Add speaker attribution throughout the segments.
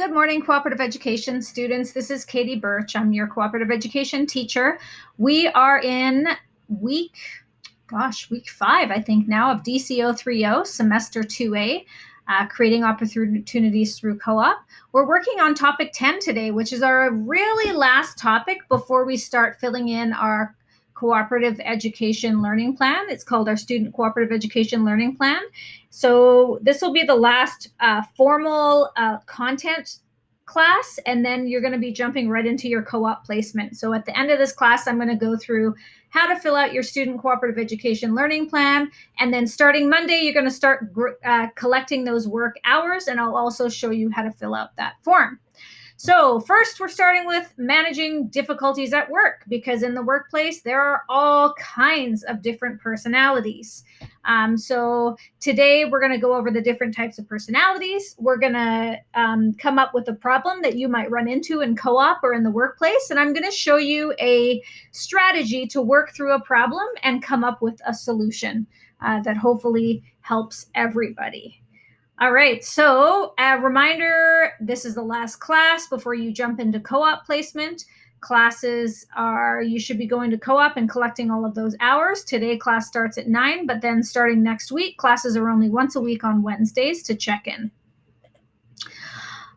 Speaker 1: Good morning, cooperative education students. This is Katie Birch. I'm your cooperative education teacher. We are in week 5, I think now, of DCO 3.0, semester 2A, creating opportunities through co-op. We're working on topic 10 today, which is our really last topic before we start filling in our cooperative education learning plan. It's called our student cooperative education learning plan. So this will be the last formal content class, and then you're going to be jumping right into your co-op placement. So at the end of this class, I'm going to go through how to fill out your student cooperative education learning plan. And then starting Monday, you're going to start collecting those work hours, and I'll also show you how to fill out that form. So first, we're starting with managing difficulties at work, because in the workplace, there are all kinds of different personalities. So today, we're going to go over the different types of personalities. We're going to come up with a problem that you might run into in co-op or in the workplace, and I'm going to show you a strategy to work through a problem and come up with a solution that hopefully helps everybody. All right, so a reminder, this is the last class before you jump into co-op placement. Classes you should be going to co-op and collecting all of those hours. Today, class starts at 9, but then starting next week, classes are only once a week on Wednesdays to check in.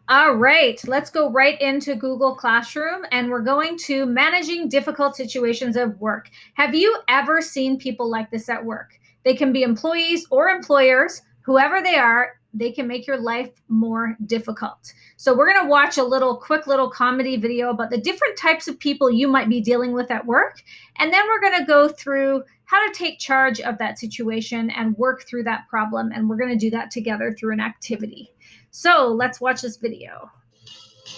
Speaker 1: All right, let's go right into Google Classroom, and we're going to managing difficult situations at work. Have you ever seen people like this at work? They can be employees or employers, whoever they are. They can make your life more difficult. So we're going to watch a quick little comedy video about the different types of people you might be dealing with at work. And then we're going to go through how to take charge of that situation and work through that problem. And we're going to do that together through an activity. So let's watch this video.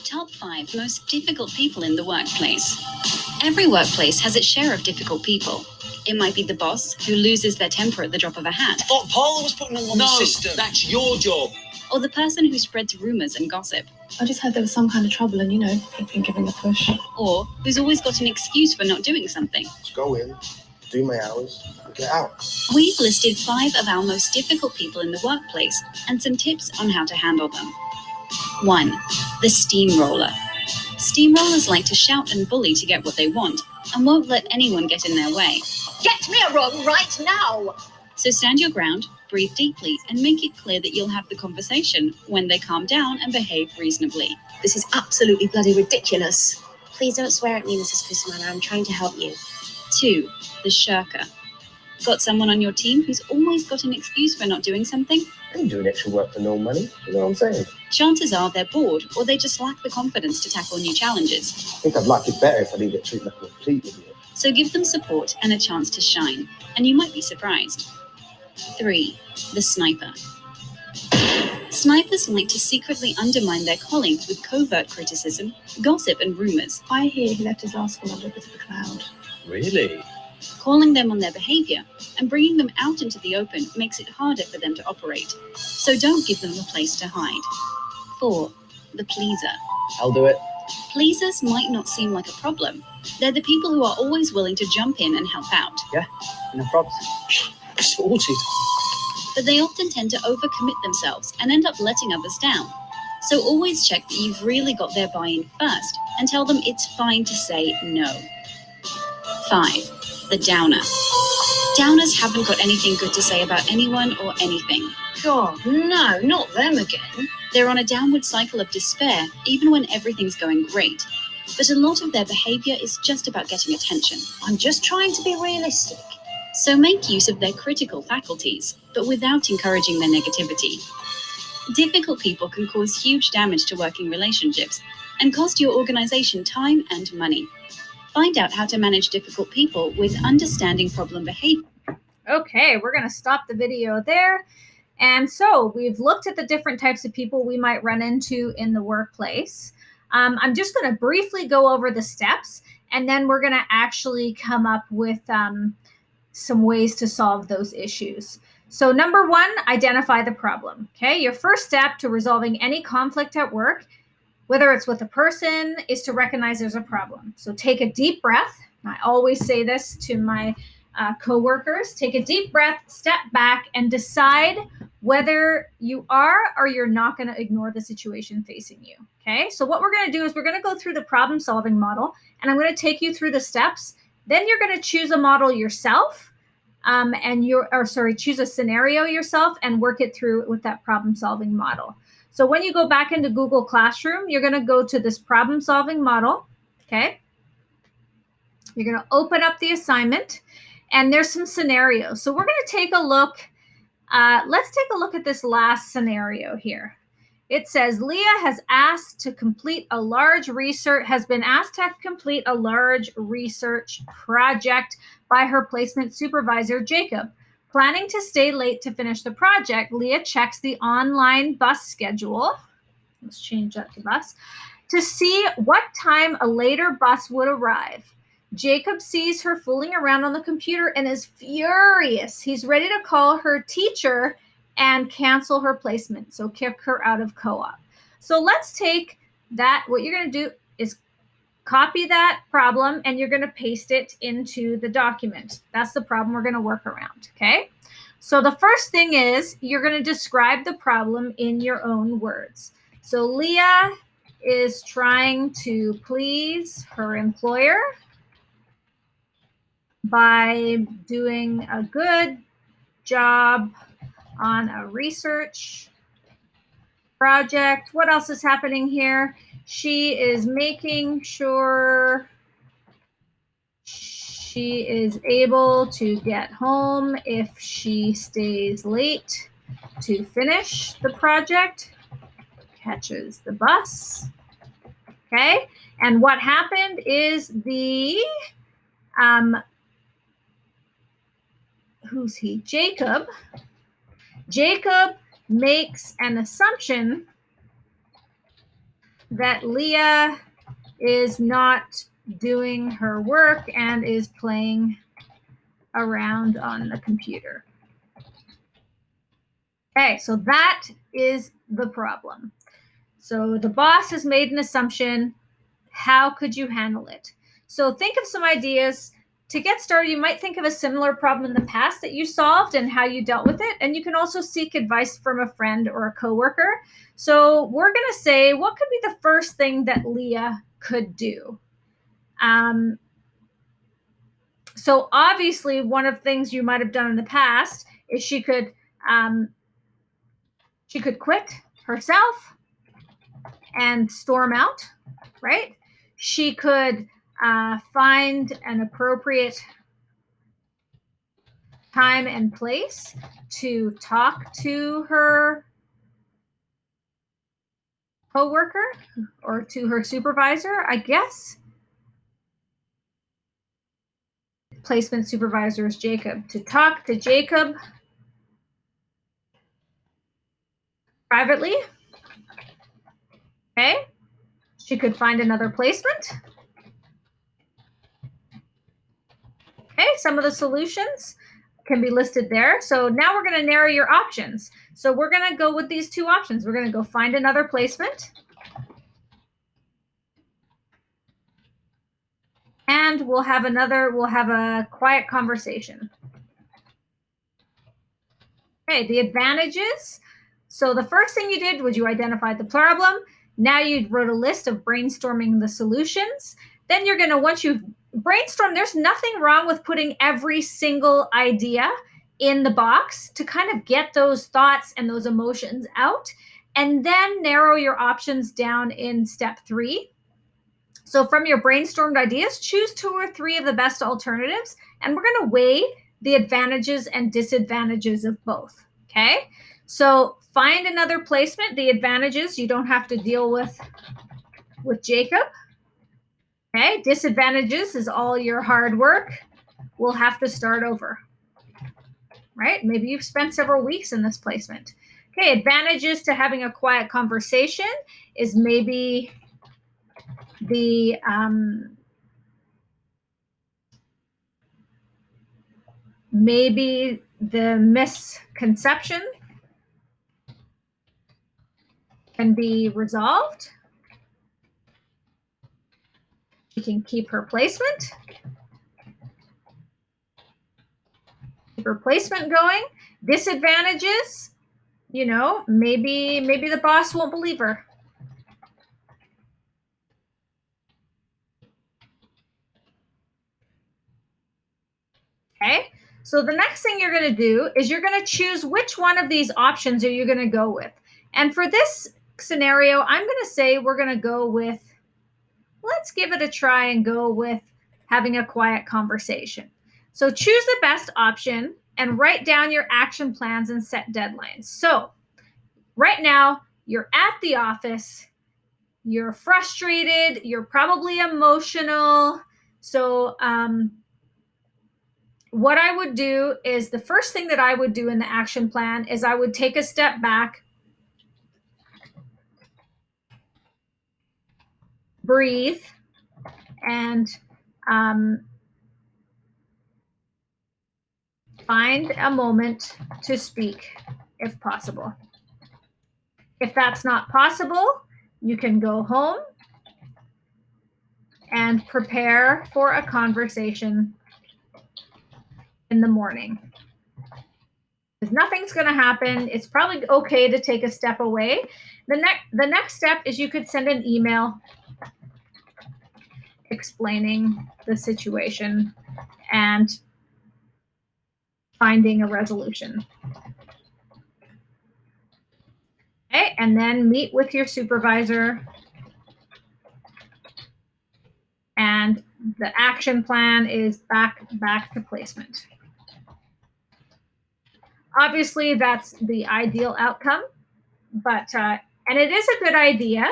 Speaker 2: Top 5 most difficult people in the workplace. Every workplace has its share of difficult people. It might be the boss who loses their temper at the drop of a hat.
Speaker 3: I thought Paula was putting them on the system. That's your job.
Speaker 2: Or the person who spreads rumours and gossip.
Speaker 4: I just heard there was some kind of trouble and, they've been giving a push.
Speaker 2: Or who's always got an excuse for not doing something.
Speaker 5: Just go in, do my hours, and get out.
Speaker 2: We've listed 5 of our most difficult people in the workplace and some tips on how to handle them. 1. The steamroller. Steamrollers like to shout and bully to get what they want and won't let anyone get in their way.
Speaker 6: Get me a room right now!
Speaker 2: So stand your ground, breathe deeply, and make it clear that you'll have the conversation when they calm down and behave reasonably.
Speaker 6: This is absolutely bloody ridiculous.
Speaker 7: Please don't swear at me, Mrs. Christmanner. I'm trying to help you.
Speaker 2: 2. The shirker. Got someone on your team who's always got an excuse for not doing something?
Speaker 5: I ain't doing extra work for no money. You know what I'm saying?
Speaker 2: Chances are they're bored, or they just lack the confidence to tackle new challenges.
Speaker 5: I think I'd like it better if I didn't get treated like a complete idiot.
Speaker 2: So give them support and a chance to shine, and you might be surprised. 3. The sniper. Snipers like to secretly undermine their colleagues with covert criticism, gossip, and rumours.
Speaker 4: I hear he left his last one under a bit of a cloud.
Speaker 3: Really?
Speaker 2: Calling them on their behaviour and bringing them out into the open makes it harder for them to operate. So don't give them a place to hide. 4. The pleaser.
Speaker 3: I'll do it.
Speaker 2: Pleasers might not seem like a problem. They're the people who are always willing to jump in and help out.
Speaker 3: Yeah, no problems. Sorted.
Speaker 2: But they often tend to overcommit themselves and end up letting others down. So always check that you've really got their buy-in first and tell them it's fine to say no. 5. The downer. Downers haven't got anything good to say about anyone or anything.
Speaker 6: God, no, not them again.
Speaker 2: They're on a downward cycle of despair, even when everything's going great. But a lot of their behaviour is just about getting attention.
Speaker 6: I'm just trying to be realistic.
Speaker 2: So make use of their critical faculties, but without encouraging their negativity. Difficult people can cause huge damage to working relationships and cost your organisation time and money. Find out how to manage difficult people with understanding problem behaviour.
Speaker 1: Okay, we're going to stop the video there. And so we've looked at the different types of people we might run into in the workplace. I'm just going to briefly go over the steps, and then we're going to actually come up with some ways to solve those issues. So number 1, identify the problem. Okay, your first step to resolving any conflict at work, whether it's with a person, is to recognize there's a problem. So take a deep breath. I always say this to my coworkers. Take a deep breath, step back, and decide whether you are or you're not going to ignore the situation facing you. Okay, so what we're going to do is we're going to go through the problem solving model, and I'm going to take you through the steps. Then you're going to choose a model yourself, choose a scenario yourself and work it through with that problem solving model. So when you go back into Google Classroom, you're going to go to this problem solving model. Okay, you're going to open up the assignment, and there's some scenarios. So we're going to take a look. Let's take a look at this last scenario here. It says Leah has been asked to complete a large research project by her placement supervisor, Jacob. Planning to stay late to finish the project, Leah checks the online bus schedule. Let's change that to bus. To see what time a later bus would arrive. Jacob sees her fooling around on the computer and is furious. He's ready to call her teacher and cancel her placement, so kick her out of co-op. So let's take that. What you're going to do is copy that problem and you're going to paste it into the document. That's the problem we're going to work around, okay? So the first thing is you're going to describe the problem in your own words. So Leah is trying to please her employer by doing a good job on a research project. What else is happening here? She is making sure she is able to get home if she stays late to finish the project, catches the bus. Okay, and what happened is who's he? Jacob makes an assumption that Leah is not doing her work and is playing around on the computer. Okay, so that is the problem. So the boss has made an assumption. How could you handle it? So think of some ideas. To get started, you might think of a similar problem in the past that you solved and how you dealt with it. And you can also seek advice from a friend or a coworker. So we're going to say, what could be the first thing that Leah could do? So obviously, one of the things you might have done in the past is she could quit herself and storm out, right? She could find an appropriate time and place to talk to her coworker or to her supervisor, I guess. Placement supervisor is Jacob. To talk to Jacob privately. Okay. She could find another placement. Okay, some of the solutions can be listed there. So now we're going to narrow your options. So we're going to go with these two options. We're going to go find another placement. And we'll have a quiet conversation. Okay, the advantages. So the first thing you did was you identified the problem. Now you wrote a list of brainstorming the solutions. Then you're going to, once you've brainstormed, there's nothing wrong with putting every single idea in the box to kind of get those thoughts and those emotions out, and then narrow your options down in step 3. So from your brainstormed ideas, choose 2 or 3 of the best alternatives, and we're going to weigh the advantages and disadvantages of both, okay? So find another placement. The advantages, you don't have to deal with Jacob, okay? Disadvantages is all your hard work. We'll have to start over, right? Maybe you've spent several weeks in this placement. Okay, advantages to having a quiet conversation is maybe the misconception can be resolved. She can keep her placement. Keep her placement going. Disadvantages, you know, maybe the boss won't believe her. Okay, so the next thing you're going to do is you're going to choose which one of these options are you going to go with. And for this scenario, I'm going to say we're going to go with, let's give it a try and go with having a quiet conversation. So choose the best option and write down your action plans and set deadlines. So right now, you're at the office, you're frustrated, you're probably emotional. So what I would do is the first thing that I would do in the action plan is I would take a step back, breathe, and find a moment to speak if possible. If that's not possible, you can go home and prepare for a conversation in the morning. Because nothing's going to happen. It's probably okay to take a step away. The next step is you could send an email explaining the situation and finding a resolution. Okay, and then meet with your supervisor, and the action plan is back to placement. Obviously, that's the ideal outcome, but and it is a good idea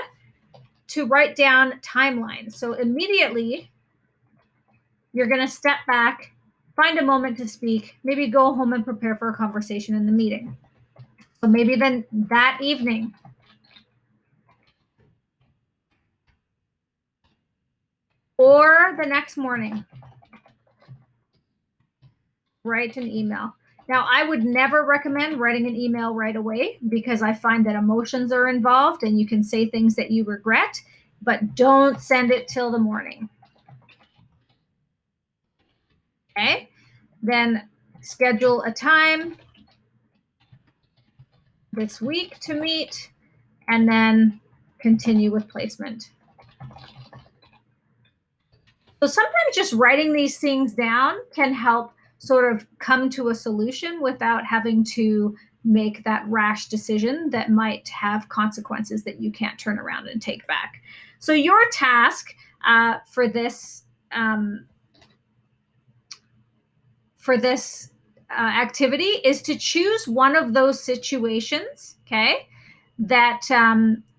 Speaker 1: to write down timelines. So immediately, you're going to step back, find a moment to speak, maybe go home and prepare for a conversation in the meeting. So maybe then that evening, or the next morning, write an email. Now, I would never recommend writing an email right away because I find that emotions are involved and you can say things that you regret, but don't send it till the morning. Okay? Then schedule a time this week to meet and then continue with placement. So sometimes just writing these things down can help sort of come to a solution without having to make that rash decision that might have consequences that you can't turn around and take back. So your task for this activity is to choose one of those situations, okay, that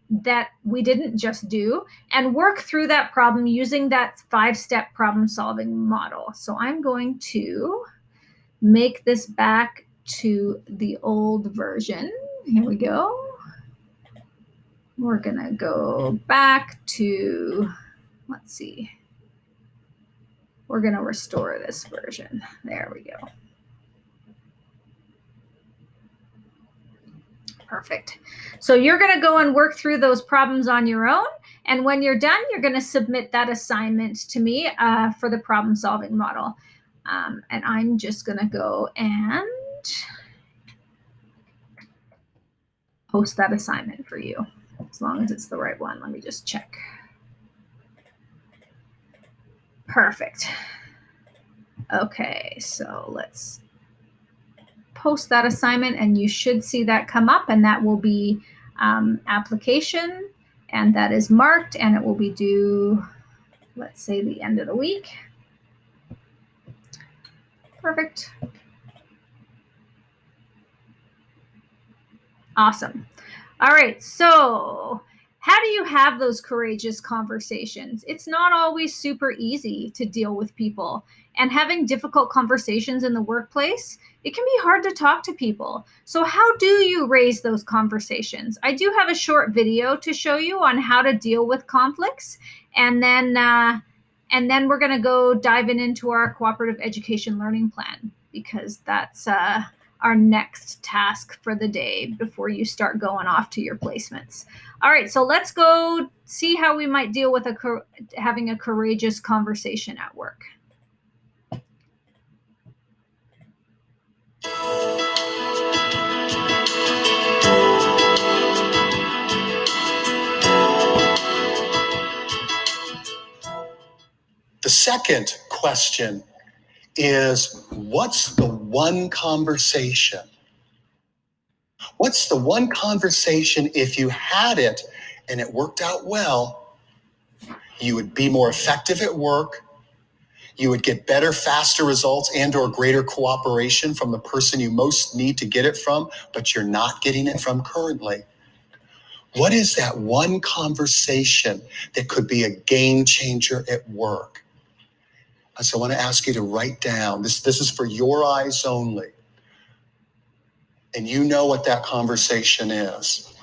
Speaker 1: that we didn't just do, and work through that problem using that 5-step problem solving model. So I'm going to make this back to the old version. Here we go. We're going to go back to, let's see. We're going to restore this version. There we go. Perfect. So you're going to go and work through those problems on your own. And when you're done, you're going to submit that assignment to me for the problem solving model. And I'm just going to go and post that assignment for you, as long as it's the right one. Let me just check. Perfect. Okay, so let's post that assignment and you should see that come up, and that will be application, and that is marked, and it will be due, let's say, the end of the week. Perfect. Awesome. All right, so how do you have those courageous conversations? It's not always super easy to deal with people, and having difficult conversations in the workplace, it can be hard to talk to people. So how do you raise those conversations? I do have a short video to show you on how to deal with conflicts, and then we're going to go dive into our cooperative education learning plan, because that's our next task for the day before you start going off to your placements. All right, so let's go see how we might deal with having a courageous conversation at work.
Speaker 2: The second question is, what's the one conversation? What's the one conversation, if you had it and it worked out well, you would be more effective at work, you would get better, faster results and or greater cooperation from the person you most need to get it from, but you're not getting it from currently? What is that one conversation that could be a game changer at work? So I want to ask you to write down, this is for your eyes only. And you know what that conversation is.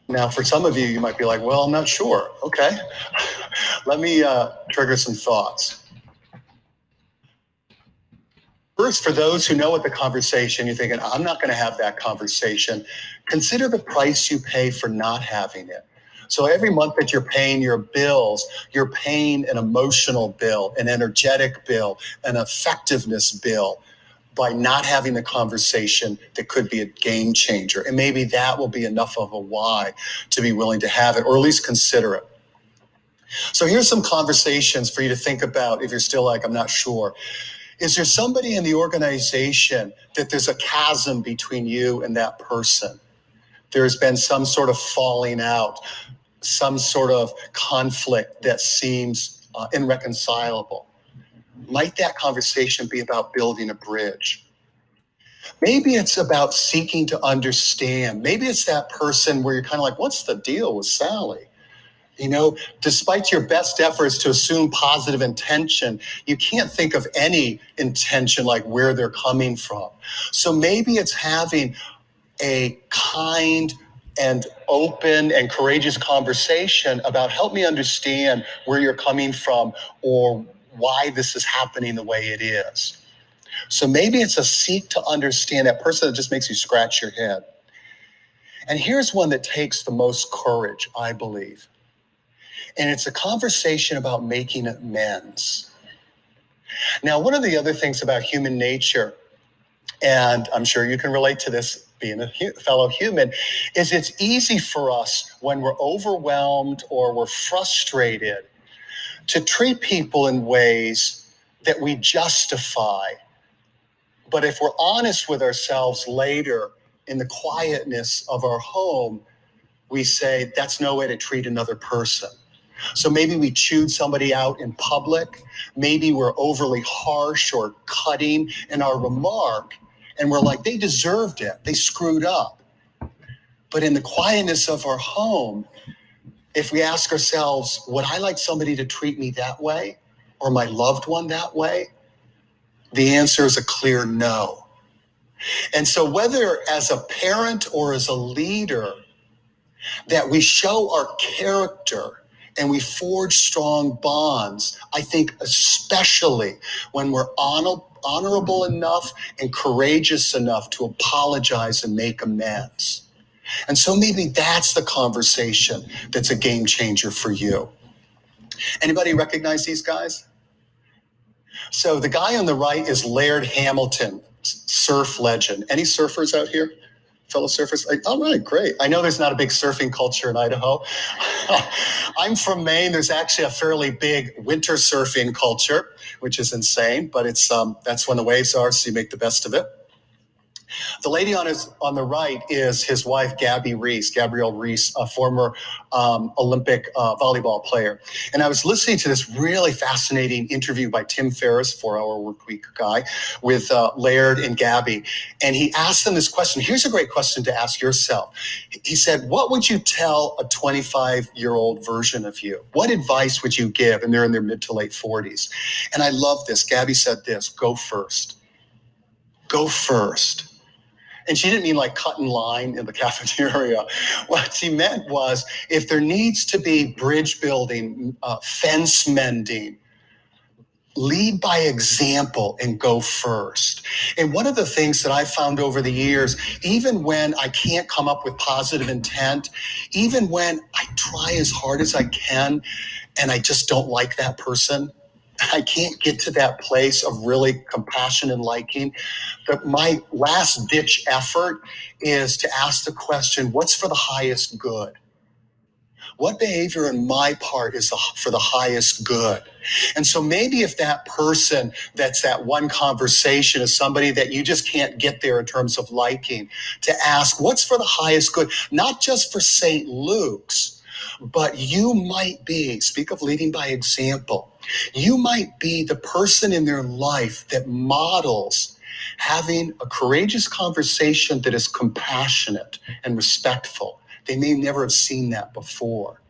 Speaker 2: Now, for some of you, you might be like, well, I'm not sure. Okay. Let me trigger some thoughts. First, for those who know what the conversation, you're thinking, I'm not going to have that conversation. Consider the price you pay for not having it. So every month that you're paying your bills, you're paying an emotional bill, an energetic bill, an effectiveness bill by not having the conversation that could be a game changer. And maybe that will be enough of a why to be willing to have it, or at least consider it. So here's some conversations for you to think about if you're still like, I'm not sure. Is there somebody in the organization that there's a chasm between you and that person? There's been some sort of falling out, some sort of conflict that seems irreconcilable. Might that conversation be about building a bridge? Maybe it's about seeking to understand. Maybe it's that person where you're kind of like, what's the deal with Sally? You know, despite your best efforts to assume positive intention, you can't think of any intention like where they're coming from. So maybe it's having a kind and open and courageous conversation about, help me understand where you're coming from or why this is happening the way it is. So maybe it's a seek to understand, that person that just makes you scratch your head. And here's one that takes the most courage, I believe. And it's a conversation about making amends. Now, one of the other things about human nature, and I'm sure you can relate to this being a fellow human, is it's easy for us when we're overwhelmed or we're frustrated to treat people in ways that we justify. But if we're honest with ourselves later in the quietness of our home, we say, that's no way to treat another person. So maybe we chewed somebody out in public. Maybe we're overly harsh or cutting in our remark. And we're like, they deserved it. They screwed up. But in the quietness of our home, if we ask ourselves, would I like somebody to treat me that way? Or my loved one that way? The answer is a clear no. And so whether as a parent or as a leader, that we show our character and we forge strong bonds, I think especially when we're honorable enough and courageous enough to apologize and make amends. And so maybe that's the conversation that's a game changer for you. Anybody recognize these guys? So the guy on the right is Laird Hamilton, surf legend. Any surfers out here? Fellow surfers? All right, great. I know there's not a big surfing culture in Idaho. I'm from Maine. There's actually a fairly big winter surfing culture, which is insane, but it's that's when the waves are, so you make the best of it. The lady on the right is his wife, Gabrielle Reese, a former Olympic volleyball player. And I was listening to this really fascinating interview by Tim Ferriss, 4-Hour Workweek guy, with Laird and Gabby. And he asked them this question. Here's a great question to ask yourself. He said, what would you tell a 25-year-old version of you? What advice would you give? And they're in their mid to late 40s. And I love this. Gabby said this, go first. Go first. And she didn't mean like cut in line in the cafeteria. What she meant was, if there needs to be bridge building, fence mending, lead by example and go first. And one of the things that I found over the years, even when I can't come up with positive intent, even when I try as hard as I can and I just don't like that person, I can't get to that place of really compassion and liking. But my last ditch effort is to ask the question, what's for the highest good?
Speaker 8: What behavior on my part is for the highest good? And so maybe if that person that's that one conversation is somebody that you just can't get there in terms of liking, to ask what's for the highest good, not just for St. Luke's, but you might be, speak of leading by example, you might be the person in their life that models having a courageous conversation that is compassionate and respectful. They may never have seen that before.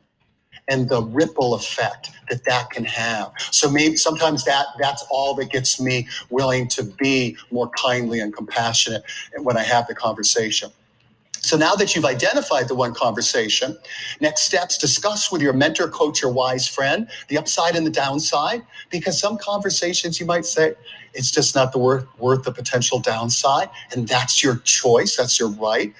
Speaker 8: And the ripple effect that can have. So maybe sometimes that's all that gets me willing to be more kindly and compassionate when I have the conversation. So now that you've identified the one conversation, next steps, discuss with your mentor, coach, or wise friend the upside and the downside, because some conversations you might say, it's just not the worth the potential downside, and that's your choice, that's your right.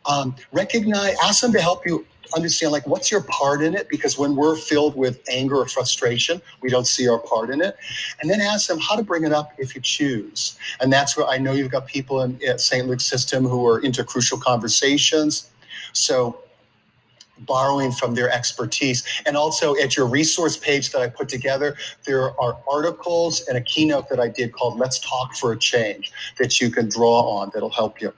Speaker 8: Ask them to help you understand, like, what's your part in it? Because when we're filled with anger or frustration, we don't see our part in it. And then ask them how to bring it up if you choose. And that's where I know you've got people in St. Luke's system who are into crucial conversations. So borrowing from their expertise. And also at your resource page that I put together, there are articles and a keynote that I did called Let's Talk for a Change that you can draw on that'll help you.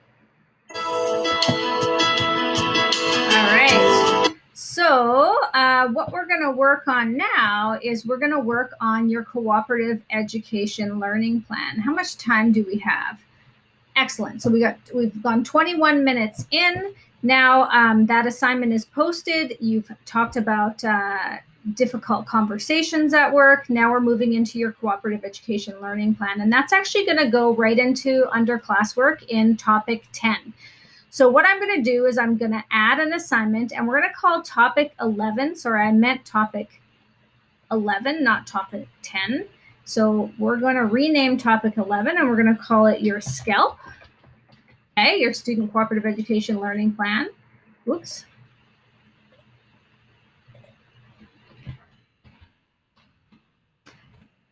Speaker 1: So what we're going to work on now is we're going to work on your cooperative education learning plan. How much time do we have? Excellent. So we've gone 21 minutes in. Now that assignment is posted. You've talked about difficult conversations at work. Now we're moving into your cooperative education learning plan. And that's actually going to go right into under classwork in topic 10. So what I'm going to do is I'm going to add an assignment, and we're going to call topic 11. Sorry, I meant topic 11, not topic 10. So we're going to rename topic 11, and we're going to call it your SCELP, okay, your Student Cooperative Education Learning Plan. Oops.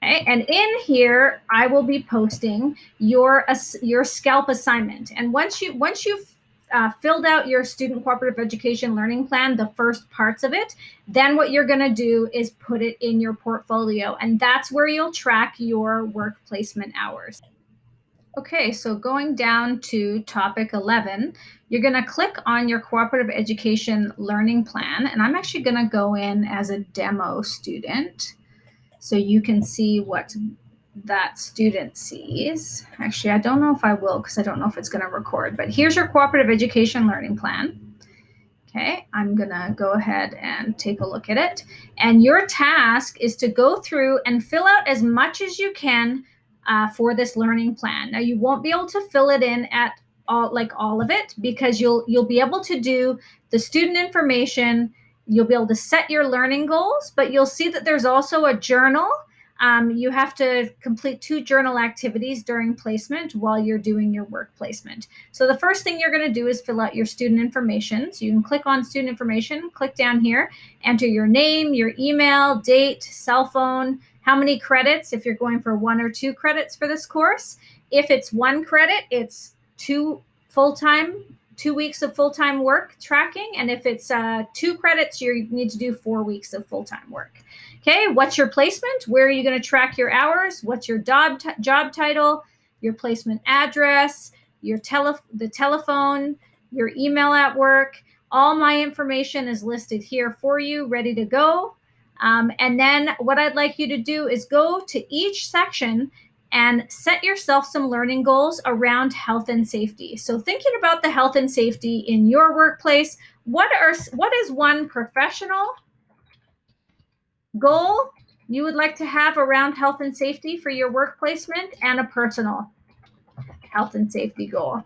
Speaker 1: Okay, and in here, I will be posting your SCELP assignment. And once you've filled out your Student Cooperative Education Learning Plan, the first parts of it, then what you're going to do is put it in your portfolio, and that's where you'll track your work placement hours. Okay, so going down to topic 11, you're going to click on your Cooperative Education Learning Plan, and I'm actually going to go in as a demo student so you can see what that student sees. Actually, I don't know if I will because I don't know if it's going to record, but here's your Cooperative Education Learning Plan. Okay, I'm going to go ahead and take a look at it. And your task is to go through and fill out as much as you can for this learning plan. Now, you won't be able to fill it in at all of it because you'll be able to do the student information. You'll be able to set your learning goals, but you'll see that there's also a journal. You have to complete 2 journal activities during placement while you're doing your work placement. So the first thing you're going to do is fill out your student information. So you can click on student information, click down here, enter your name, your email, date, cell phone, how many credits if you're going for 1 or 2 credits for this course. If it's 1 credit, it's 2 weeks of full-time work tracking. And if it's 2 credits, you need to do 4 weeks of full-time work. Okay, what's your placement? Where are you going to track your hours? What's your job title, your placement address, the telephone, your email at work? All my information is listed here for you, ready to go. And then what I'd like you to do is go to each section and set yourself some learning goals around health and safety. So thinking about the health and safety in your workplace, what is one professional goal you would like to have around health and safety for your work placement, and a personal health and safety goal?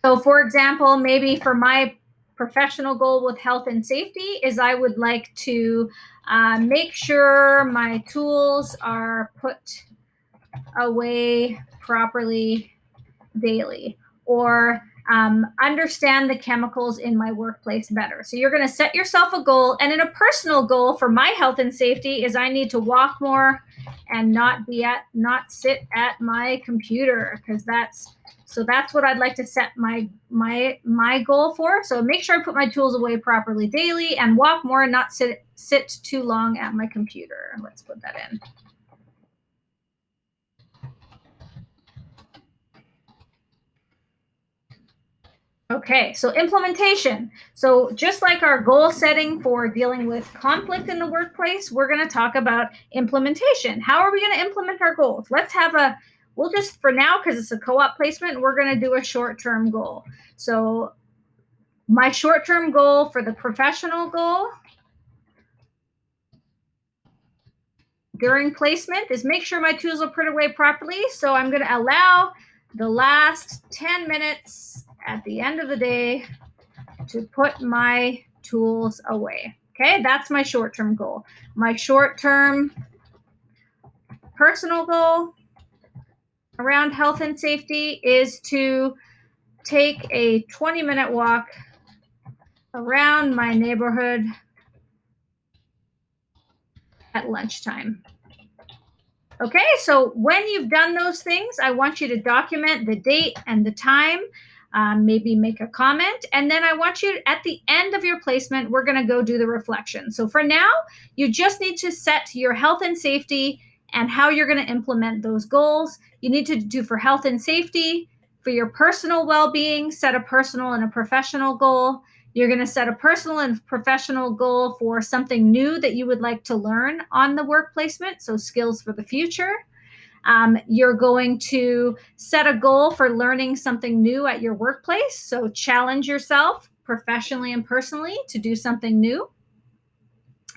Speaker 1: So for example, maybe for my professional goal with health and safety is I would like to make sure my tools are put away properly daily, or understand the chemicals in my workplace better. So you're going to set yourself a goal. And in a personal goal for my health and safety is I need to walk more and not sit at my computer, because that's what I'd like to set my goal for. So make sure I put my tools away properly daily and walk more and not sit too long at my computer. Let's put that in. Okay, so implementation. So just like our goal setting for dealing with conflict in the workplace, we're going to talk about implementation. How are we going to implement our goals? We'll just, for now, because it's a co-op placement, we're going to do a short-term goal. So my short-term goal for the professional goal during placement is make sure my tools are put away properly. So I'm going to allow the last 10 minutes at the end of the day to put my tools away. Okay, that's my short-term goal. My short-term personal goal around health and safety is to take a 20-minute walk around my neighborhood at lunchtime. Okay, so when you've done those things, I want you to document the date and the time, maybe make a comment, and then I want you, at the end of your placement, we're going to go do the reflection. So for now, you just need to set your health and safety and how you're going to implement those goals. You need to do for health and safety, for your personal well-being, set a personal and a professional goal. You're going to set a personal and professional goal for something new that you would like to learn on the work placement, so skills for the future. You're going to set a goal for learning something new at your workplace, so challenge yourself professionally and personally to do something new.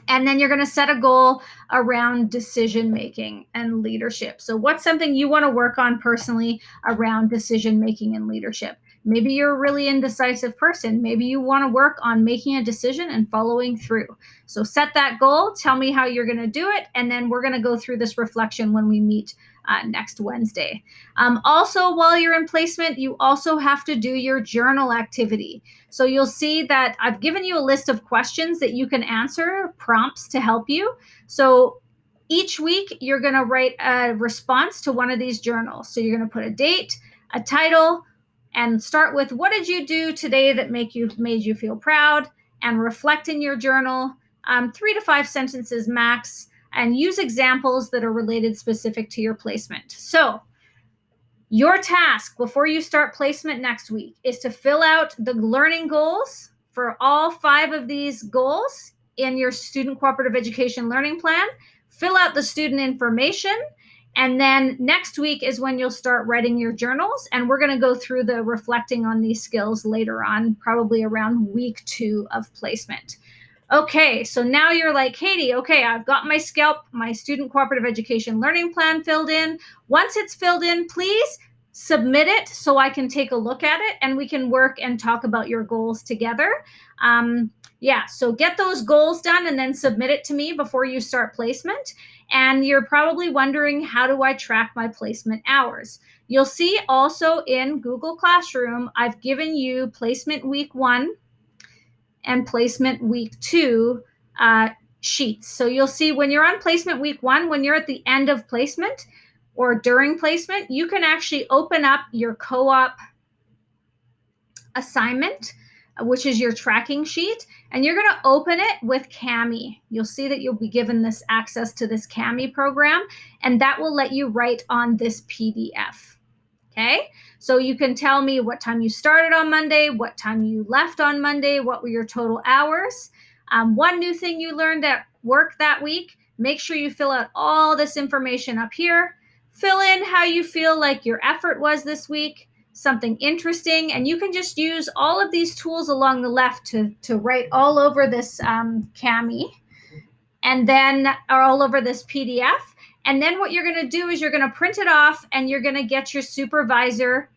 Speaker 1: And then you're going to set a goal around decision-making and leadership. So what's something you want to work on personally around decision-making and leadership? Maybe you're a really indecisive person. Maybe you want to work on making a decision and following through. So set that goal, tell me how you're going to do it, and then we're going to go through this reflection when we meet next Wednesday. Also, while you're in placement, you also have to do your journal activity. So you'll see that I've given you a list of questions that you can answer, prompts to help you. So each week, you're going to write a response to one of these journals. So you're going to put a date, a title, and start with, what did you do today that made you feel proud? And reflect in your journal, 3 to 5 sentences max, and use examples that are related specific to your placement. So your task before you start placement next week is to fill out the learning goals for all 5 of these goals in your student cooperative education learning plan. Fill out the student information. And then next week is when you'll start writing your journals. And we're going to go through the reflecting on these skills later on, probably around week 2 of placement. Okay, so now you're like, Katie, okay, I've got my SCELP, my student cooperative education learning plan filled in. Once it's filled in, please submit it so I can take a look at it and we can work and talk about your goals together. So get those goals done and then submit it to me before you start placement. And you're probably wondering, how do I track my placement hours? You'll see also in Google Classroom, I've given you placement week 1 and placement week 2 sheets. So you'll see when you're on placement week 1, when you're at the end of placement or during placement, you can actually open up your co-op assignment, which is your tracking sheet, and you're going to open it with Kami. You'll see that you'll be given this access to this Kami program, and that will let you write on this PDF. Okay, so you can tell me what time you started on Monday, what time you left on Monday, what were your total hours. One new thing you learned at work that week, make sure you fill out all this information up here. Fill in how you feel like your effort was this week, something interesting, and you can just use all of these tools along the left to write all over this Kami, and then all over this PDF. And then what you're going to do is you're going to print it off and you're going to get your supervisor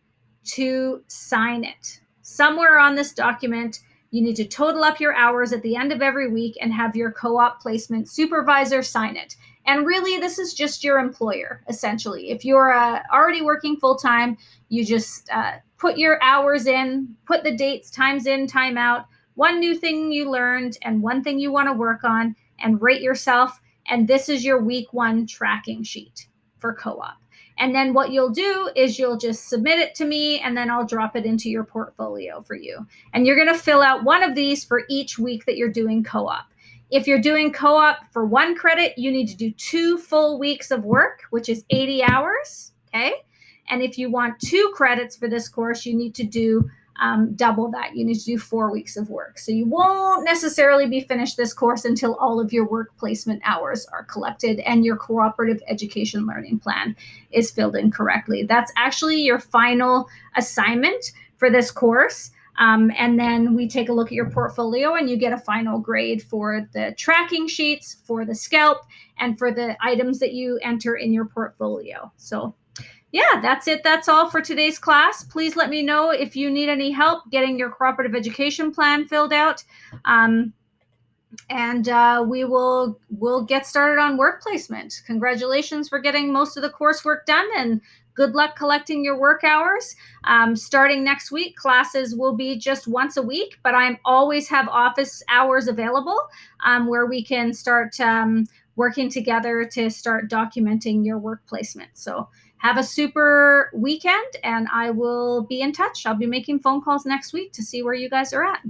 Speaker 1: to sign it. Somewhere on this document, you need to total up your hours at the end of every week and have your co-op placement supervisor sign it. And really, this is just your employer, essentially. If you're already working full-time, you just put your hours in, put the dates, times in, time out, one new thing you learned and one thing you want to work on, and rate yourself. And this is your week 1 tracking sheet for co-op. And then what you'll do is you'll just submit it to me, and then I'll drop it into your portfolio for you. And you're going to fill out one of these for each week that you're doing co-op. If you're doing co-op for 1 credit, you need to do 2 full weeks of work, which is 80 hours, okay? And if you want 2 credits for this course, you need to do double that. You need to do 4 weeks of work. So you won't necessarily be finished this course until all of your work placement hours are collected and your cooperative education learning plan is filled in correctly. That's actually your final assignment for this course. And then we take a look at your portfolio and you get a final grade for the tracking sheets, for the SCELP, and for the items that you enter in your portfolio. So yeah, that's it. That's all for today's class. Please let me know if you need any help getting your cooperative education plan filled out. We'll get started on work placement. Congratulations for getting most of the coursework done, and good luck collecting your work hours. Starting next week, classes will be just once a week, but I always have office hours available where we can start working together to start documenting your work placement. So have a super weekend, and I will be in touch. I'll be making phone calls next week to see where you guys are at.